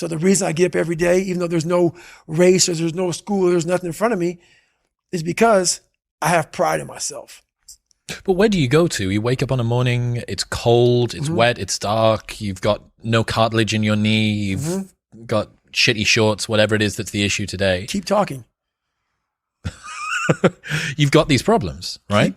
So the reason I get up every day, even though there's no race or there's no school, or there's nothing in front of me, is because I have pride in myself. But where do you go to? You wake up on a morning, it's cold, it's wet, it's dark, you've got no cartilage in your knee, you've got shitty shorts, whatever it is that's the issue today. Keep talking. You've got these problems, right?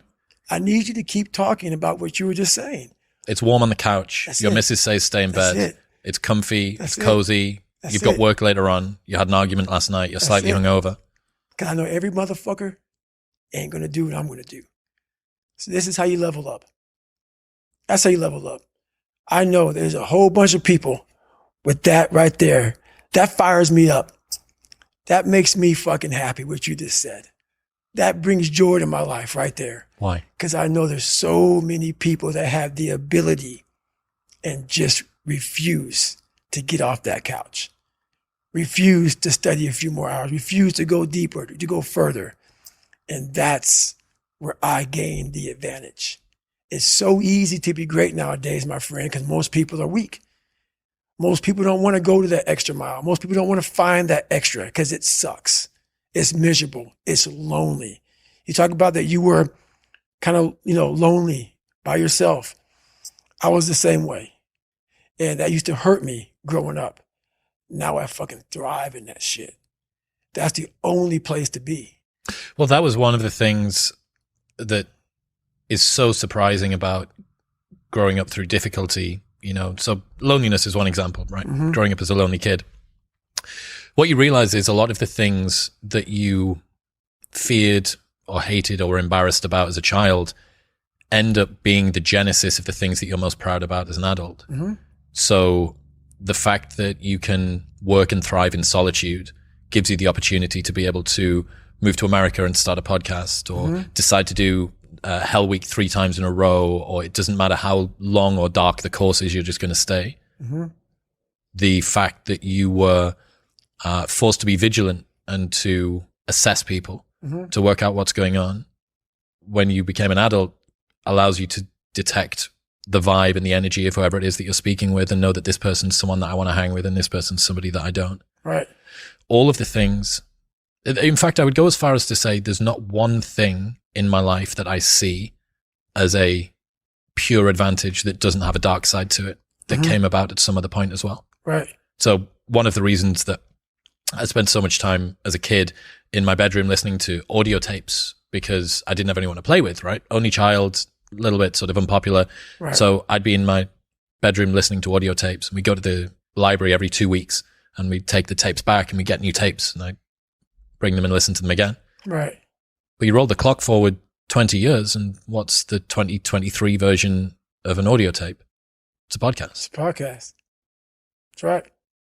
I need you to keep talking about what you were just saying. It's warm on the couch. That's Your it. missus says stay in That's bed. it. It's comfy. That's it's cozy. That's You've got it. work later on. You had an argument last night. You're slightly it. hungover. Because I know every motherfucker ain't going to do what I'm going to do. So this is how you level up. That's how you level up. I know there's a whole bunch of people with that right there. That fires me up. That makes me fucking happy, what you just said. That brings joy to my life right there. Why? Because I know there's so many people that have the ability and just refuse to get off that couch. Refuse to study a few more hours. Refuse to go deeper, to go further. And that's where I gain the advantage. It's so easy to be great nowadays, my friend, because most people are weak. Most people don't want to go to that extra mile. Most people don't want to find that extra because it sucks. It's miserable. It's lonely. You talk about that you were kind of, lonely by yourself. I was the same way. And that used to hurt me growing up. Now I fucking thrive in that shit. That's the only place to be. Well, that was one of the things that is so surprising about growing up through difficulty, So loneliness is one example, right? Mm-hmm. Growing up as a lonely kid. What you realize is a lot of the things that you feared or hated or were embarrassed about as a child end up being the genesis of the things that you're most proud about as an adult. Mm-hmm. So the fact that you can work and thrive in solitude gives you the opportunity to be able to move to America and start a podcast, or decide to do Hell Week 3 times in a row, or it doesn't matter how long or dark the course is, you're just going to stay. Mm-hmm. The fact that you were forced to be vigilant and to assess people, to work out what's going on when you became an adult allows you to detect the vibe and the energy of whoever it is that you're speaking with, and know that this person's someone that I want to hang with and this person's somebody that I don't. Right. All of the things. In fact, I would go as far as to say there's not one thing in my life that I see as a pure advantage that doesn't have a dark side to it that came about at some other point as well. Right. So one of the reasons that I spent so much time as a kid in my bedroom listening to audio tapes, because I didn't have anyone to play with, right? Only child, a little bit sort of unpopular. Right. So I'd be in my bedroom listening to audio tapes, and we go to the library every 2 weeks and we take the tapes back and we get new tapes, and I bring them and listen to them again. Right. But you roll the clock forward 20 years, and what's the 2023 version of an audio tape? It's a podcast. It's a podcast. That's right.